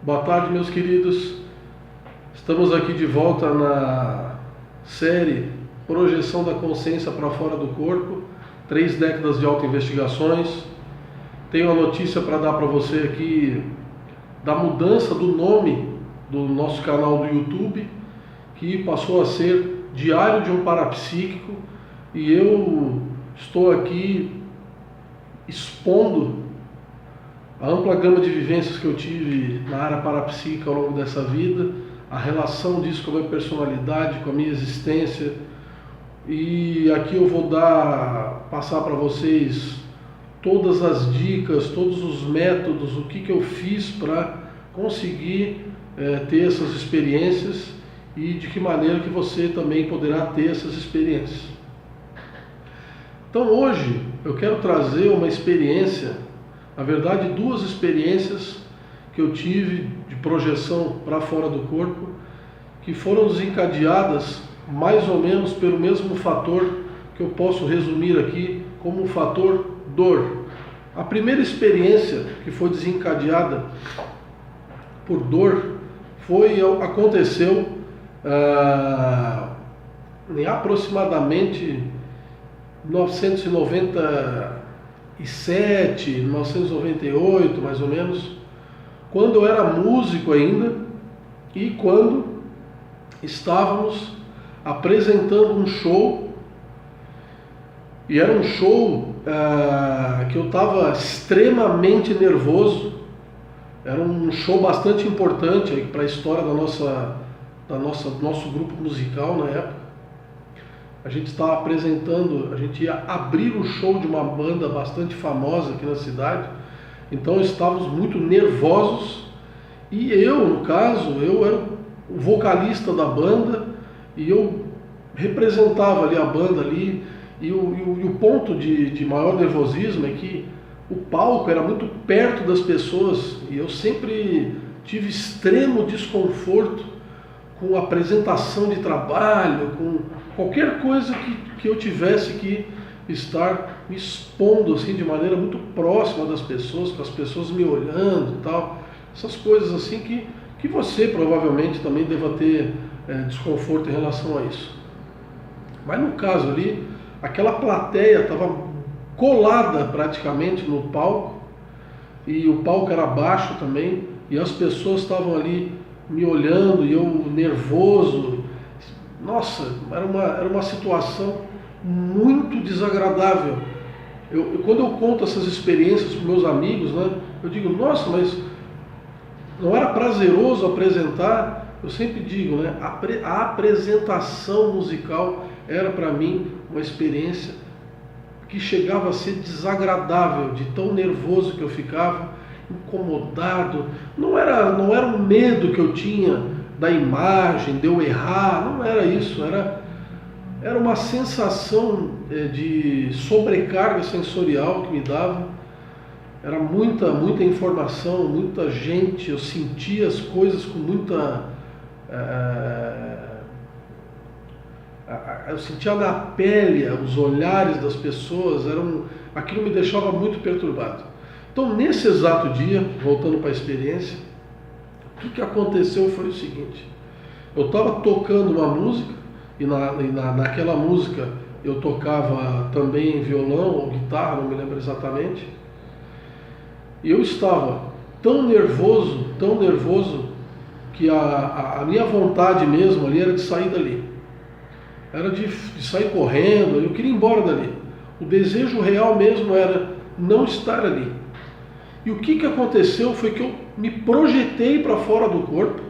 Boa tarde, meus queridos. Estamos aqui de volta na série Projeção da Consciência para Fora do Corpo, 3 décadas de autoinvestigações. Tenho uma notícia para dar para você aqui da mudança do nome do nosso canal do YouTube, que passou a ser Diário de um Parapsíquico, e eu estou aqui expondo a ampla gama de vivências que eu tive na área parapsíquica ao longo dessa vida, a relação disso com a minha personalidade, com a minha existência. E aqui eu vou passar para vocês todas as dicas, todos os métodos, o que eu fiz para conseguir ter essas experiências e de que maneira que você também poderá ter essas experiências. Então hoje eu quero trazer uma experiência, na verdade 2 experiências que eu tive de projeção para fora do corpo, que foram desencadeadas mais ou menos pelo mesmo fator que eu posso resumir aqui como o fator dor. A primeira experiência que foi desencadeada por dor aconteceu em aproximadamente 1997, 1998 mais ou menos, quando eu era músico ainda e quando estávamos apresentando um show, e era um show que eu estava extremamente nervoso. Era um show bastante importante para a história do nosso grupo musical na época. A gente estava apresentando, a gente ia abrir o show de uma banda bastante famosa aqui na cidade, então estávamos muito nervosos, e eu, no caso, eu era o vocalista da banda e eu representava ali a banda ali, e o ponto de maior nervosismo é que o palco era muito perto das pessoas e eu sempre tive extremo desconforto com a apresentação de trabalho, com qualquer coisa que eu tivesse que estar me expondo assim, de maneira muito próxima das pessoas, com as pessoas me olhando e tal. Essas coisas assim que você provavelmente também deva ter desconforto em relação a isso. Mas no caso ali, aquela plateia estava colada praticamente no palco, e o palco era baixo também, e as pessoas estavam ali me olhando e eu nervoso. Nossa, era uma situação muito desagradável. Quando eu conto essas experiências para meus amigos, né, eu digo, nossa, mas não era prazeroso apresentar? Eu sempre digo, né, a apresentação musical era para mim uma experiência que chegava a ser desagradável, de tão nervoso que eu ficava, incomodado. Não era um medo que eu tinha da imagem, de eu errar, não era isso, era uma sensação de sobrecarga sensorial que me dava. Era muita informação, muita gente, eu sentia as coisas com muita... eu sentia na pele os olhares das pessoas, aquilo me deixava muito perturbado. Então, nesse exato dia, voltando para a experiência, o que aconteceu foi o seguinte: eu estava tocando uma música, e naquela música eu tocava também violão ou guitarra, não me lembro exatamente, e eu estava tão nervoso, que a minha vontade mesmo ali era de sair dali. Era de sair correndo, eu queria ir embora dali. O desejo real mesmo era não estar ali. E o que aconteceu foi que eu me projetei para fora do corpo.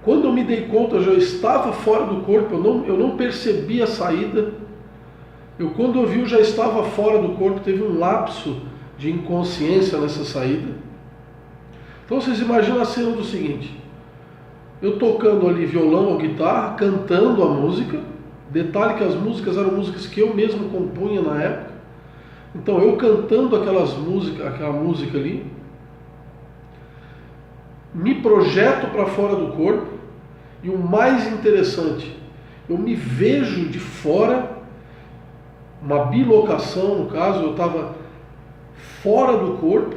Quando eu me dei conta, eu já estava fora do corpo, eu não percebi a saída. Quando eu vi, eu já estava fora do corpo, teve um lapso de inconsciência nessa saída. Então vocês imaginam a cena do seguinte: eu tocando ali violão ou guitarra, cantando a música. Detalhe que as músicas eram músicas que eu mesmo compunha na época. Então eu cantando aquela música ali, me projeto para fora do corpo, e o mais interessante, eu me vejo de fora, uma bilocação no caso, eu estava fora do corpo,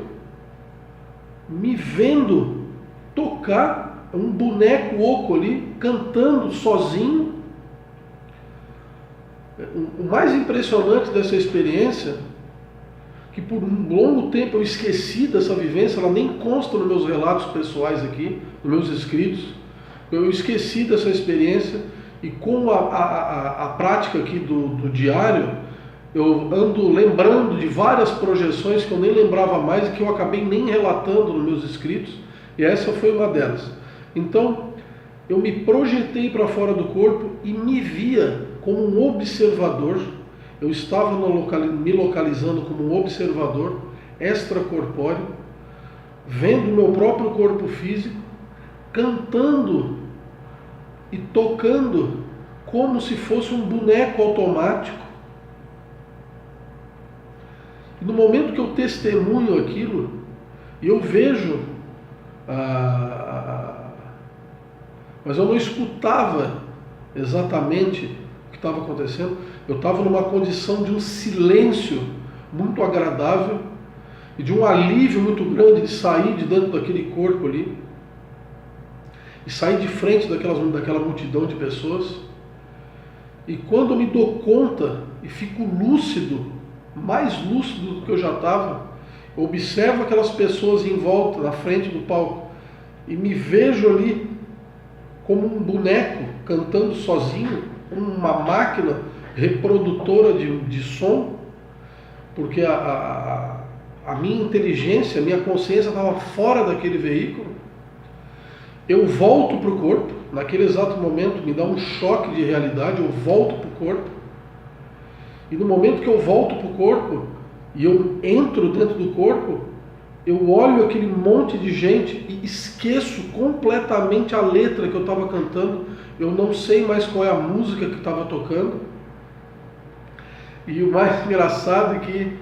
me vendo tocar um boneco oco ali, cantando sozinho. O mais impressionante dessa experiência, que por um longo tempo eu esqueci dessa vivência, ela nem consta nos meus relatos pessoais aqui, nos meus escritos, eu esqueci dessa experiência, e com a prática aqui do diário, eu ando lembrando de várias projeções que eu nem lembrava mais e que eu acabei nem relatando nos meus escritos, e essa foi uma delas. Então, eu me projetei para fora do corpo e me via como um observador. Eu estava me localizando como um observador extracorpóreo, vendo o meu próprio corpo físico, cantando e tocando como se fosse um boneco automático. E no momento que eu testemunho aquilo, eu vejo, mas eu não escutava exatamente o que estava acontecendo. Eu estava numa condição de um silêncio muito agradável e de um alívio muito grande de sair de dentro daquele corpo ali e sair de frente daquela multidão de pessoas. E quando eu me dou conta e fico lúcido, mais lúcido do que eu já estava, eu observo aquelas pessoas em volta, na frente do palco, e me vejo ali como um boneco cantando sozinho, uma máquina reprodutora de som, porque a minha inteligência, a minha consciência estava fora daquele veículo. Eu volto para o corpo, naquele exato momento me dá um choque de realidade, eu volto para o corpo, e no momento que eu volto para o corpo e eu entro dentro do corpo, eu olho aquele monte de gente e esqueço completamente a letra que eu estava cantando, eu não sei mais qual é a música que estava tocando. E o mais engraçado é que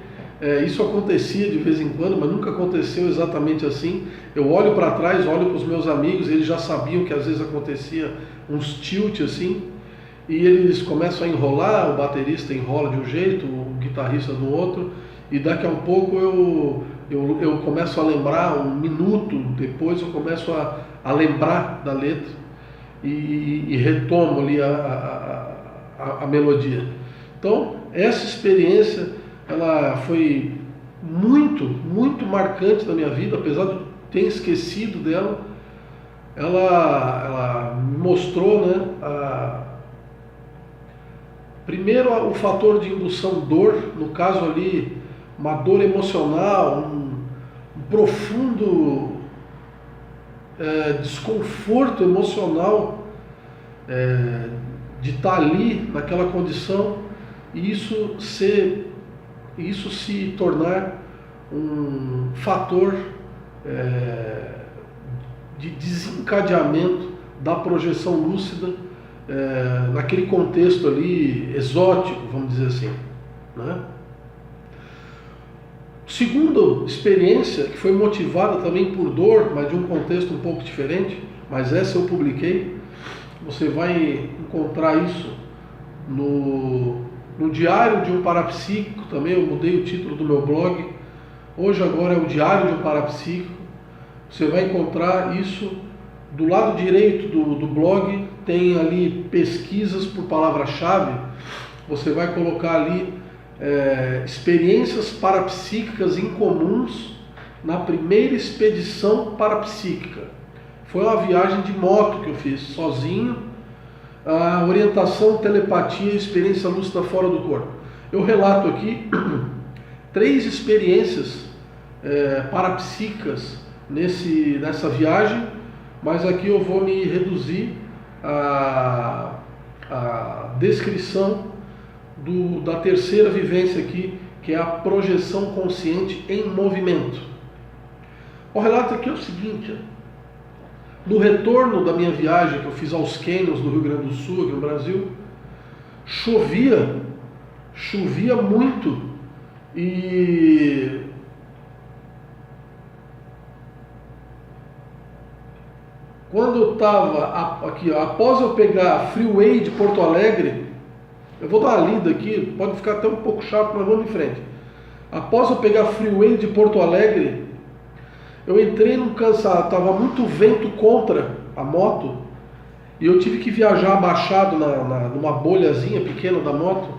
isso acontecia de vez em quando, mas nunca aconteceu exatamente assim. Eu olho para trás, olho para os meus amigos, eles já sabiam que às vezes acontecia uns tilt assim, e eles começam a enrolar, o baterista enrola de um jeito, o guitarrista do outro, e daqui a um pouco eu começo a lembrar, um minuto depois eu começo a lembrar da letra e retomo ali a melodia. Então, essa experiência, ela foi muito, muito marcante na minha vida, apesar de eu ter esquecido dela. Ela me mostrou, né, primeiro o fator de indução dor, no caso ali, uma dor emocional, um profundo desconforto emocional de estar ali naquela condição, e isso se tornar um fator de desencadeamento da projeção lúcida naquele contexto ali exótico, vamos dizer assim, né? Segunda experiência, que foi motivada também por dor, mas de um contexto um pouco diferente, mas essa eu publiquei, você vai encontrar isso no Diário de um Parapsíquico também. Eu mudei o título do meu blog, hoje agora é o Diário de um Parapsíquico. Você vai encontrar isso do lado direito do blog, tem ali pesquisas por palavra-chave, você vai colocar ali experiências parapsíquicas incomuns na primeira expedição parapsíquica. Foi uma viagem de moto que eu fiz sozinho, a orientação, telepatia e experiência lúcida fora do corpo. Eu relato aqui 3 experiências parapsíquicas nessa viagem, mas aqui eu vou me reduzir à descrição da terceira vivência aqui, que é a projeção consciente em movimento. O relato aqui é o seguinte: no retorno da minha viagem que eu fiz aos cânions do Rio Grande do Sul, aqui no Brasil, chovia muito, e quando eu estava aqui, após eu pegar a Freeway de Porto Alegre, eu vou dar uma lida aqui, pode ficar até um pouco chato, mas vamos em frente. Após eu pegar a Freeway de Porto Alegre, Eu entrei num cansado, estava muito vento contra a moto, e eu tive que viajar abaixado numa bolhazinha pequena da moto,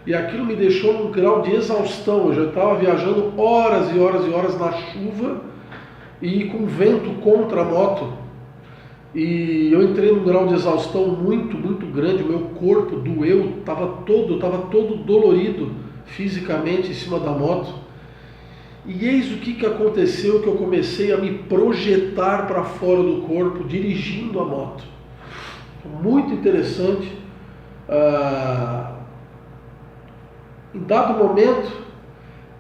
e aquilo me deixou num grau de exaustão. Eu já estava viajando horas e horas e horas na chuva e com vento contra a moto. E eu entrei num grau de exaustão muito, muito grande. O meu corpo doeu, estava todo dolorido fisicamente em cima da moto. E eis o que aconteceu, que eu comecei a me projetar para fora do corpo, dirigindo a moto. Muito interessante. Em dado momento,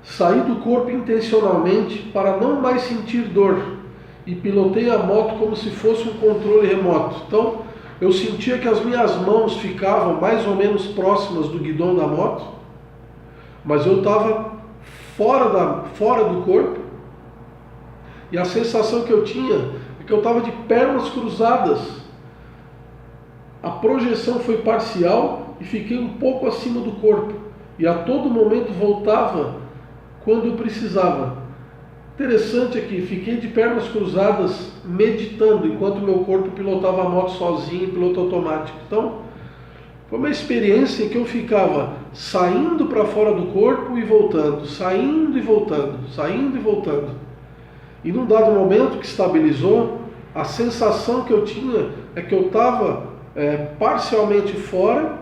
saí do corpo intencionalmente para não mais sentir dor e pilotei a moto como se fosse um controle remoto. Então, eu sentia que as minhas mãos ficavam mais ou menos próximas do guidão da moto, mas eu estava fora do corpo, e a sensação que eu tinha é que eu estava de pernas cruzadas. A projeção foi parcial e fiquei um pouco acima do corpo, e a todo momento voltava quando eu precisava. Interessante aqui, fiquei de pernas cruzadas meditando enquanto meu corpo pilotava a moto sozinho em piloto automático. Então, foi uma experiência que eu ficava saindo para fora do corpo e voltando, saindo e voltando, saindo e voltando. E num dado momento que estabilizou, a sensação que eu tinha é que eu estava parcialmente fora,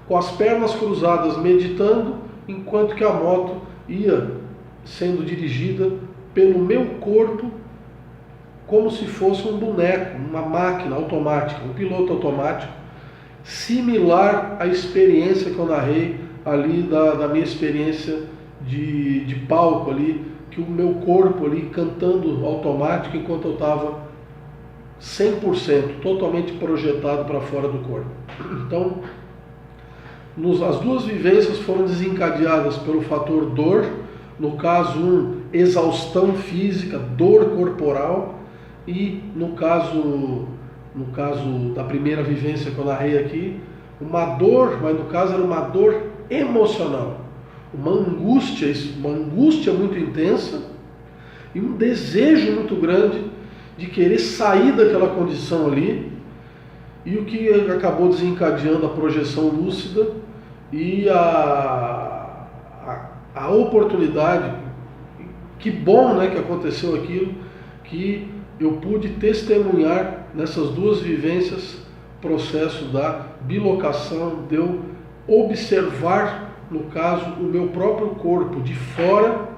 com as pernas cruzadas meditando, enquanto que a moto ia sendo dirigida pelo meu corpo como se fosse um boneco, uma máquina automática, um piloto automático, similar à experiência que eu narrei ali da minha experiência de palco ali, que o meu corpo ali cantando automático enquanto eu estava 100%, totalmente projetado para fora do corpo. Então, as duas vivências foram desencadeadas pelo fator dor, no caso exaustão física, dor corporal, e no caso da primeira vivência que eu narrei aqui, uma dor, mas no caso era uma dor emocional, uma angústia muito intensa e um desejo muito grande de querer sair daquela condição ali, e o que acabou desencadeando a projeção lúcida e a oportunidade. Que bom, né, que aconteceu aquilo, que eu pude testemunhar nessas duas vivências processo da bilocação, de eu observar, no caso, o meu próprio corpo de fora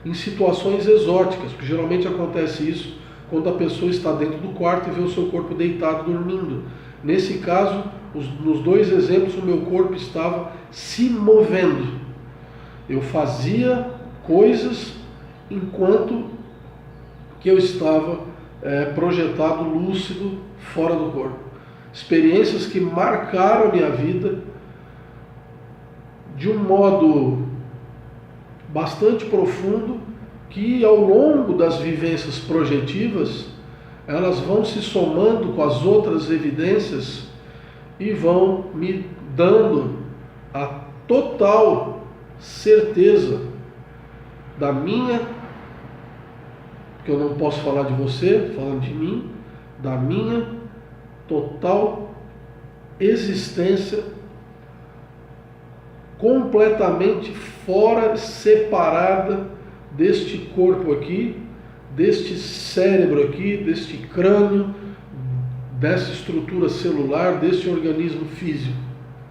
em situações exóticas, porque geralmente acontece isso quando a pessoa está dentro do quarto e vê o seu corpo deitado dormindo. Nesse caso, nos dois exemplos, o meu corpo estava se movendo. Eu fazia coisas enquanto que eu estava projetado, lúcido, fora do corpo. Experiências que marcaram a minha vida de um modo bastante profundo, que ao longo das vivências projetivas, elas vão se somando com as outras evidências e vão me dando a total certeza da minha, que eu não posso falar de você, falando de mim, da minha total existência completamente fora, separada deste corpo aqui, deste cérebro aqui, deste crânio, dessa estrutura celular, deste organismo físico.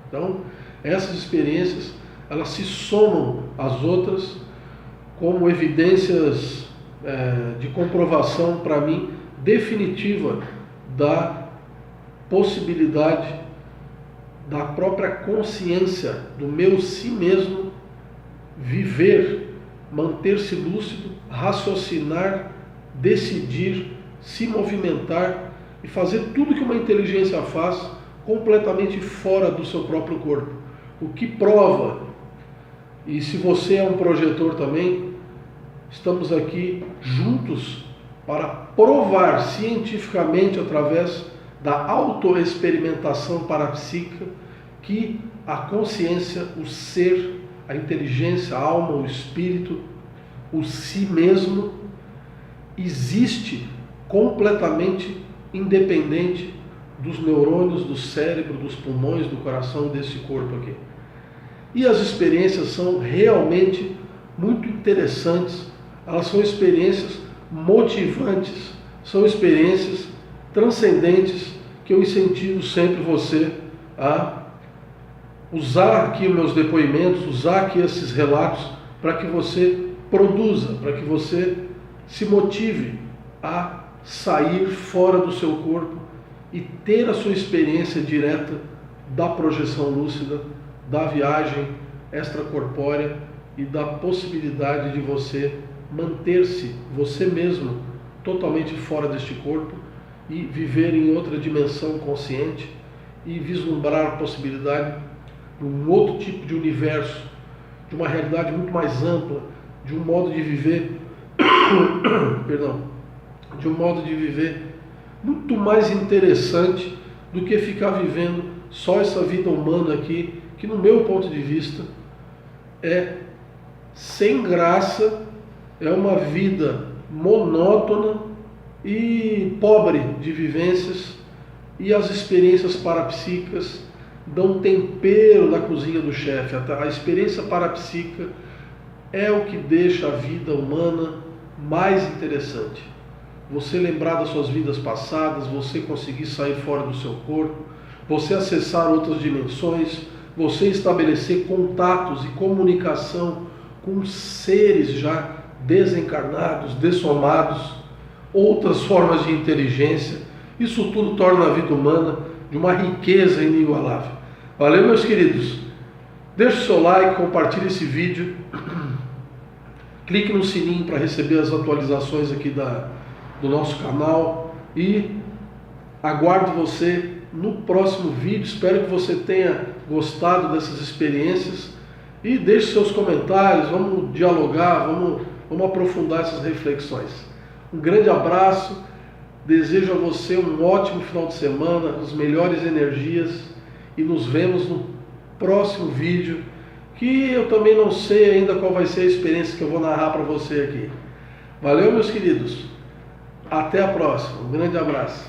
Então, essas experiências, elas se somam às outras como evidências de comprovação para mim definitiva da possibilidade da própria consciência do meu si mesmo viver, manter-se lúcido, raciocinar, decidir, se movimentar e fazer tudo que uma inteligência faz completamente fora do seu próprio corpo. O que prova, e se você é um projetor também, estamos aqui juntos para provar cientificamente, através da autoexperimentação parapsíquica, que a consciência, o ser, a inteligência, a alma, o espírito, o si mesmo existe completamente independente dos neurônios, do cérebro, dos pulmões, do coração, desse corpo aqui. E as experiências são realmente muito interessantes, elas são experiências motivantes, são experiências transcendentes que eu incentivo sempre você a usar aqui meus depoimentos, usar aqui esses relatos para que você produza, para que você se motive a sair fora do seu corpo e ter a sua experiência direta da projeção lúcida, da viagem extracorpórea e da possibilidade de você manter-se, você mesmo, totalmente fora deste corpo e viver em outra dimensão consciente e vislumbrar a possibilidade de um outro tipo de universo, de uma realidade muito mais ampla, de um modo de viver, de um modo de viver muito mais interessante do que ficar vivendo só essa vida humana aqui, que no meu ponto de vista é sem graça, é uma vida monótona e pobre de vivências, e as experiências parapsíquicas dão tempero na cozinha do chefe. A experiência parapsíquica é o que deixa a vida humana mais interessante. Você lembrar das suas vidas passadas, você conseguir sair fora do seu corpo, você acessar outras dimensões, você estabelecer contatos e comunicação com seres já desencarnados, dessomados, outras formas de inteligência. Isso tudo torna a vida humana de uma riqueza inigualável. Valeu, meus queridos? Deixe o seu like, compartilhe esse vídeo, clique no sininho para receber as atualizações aqui do nosso canal e aguardo você no próximo vídeo. Espero que você tenha gostado dessas experiências e deixe seus comentários, vamos dialogar, vamos aprofundar essas reflexões. Um grande abraço, desejo a você um ótimo final de semana, as melhores energias e nos vemos no próximo vídeo, que eu também não sei ainda qual vai ser a experiência que eu vou narrar para você aqui. Valeu, meus queridos, até a próxima, um grande abraço.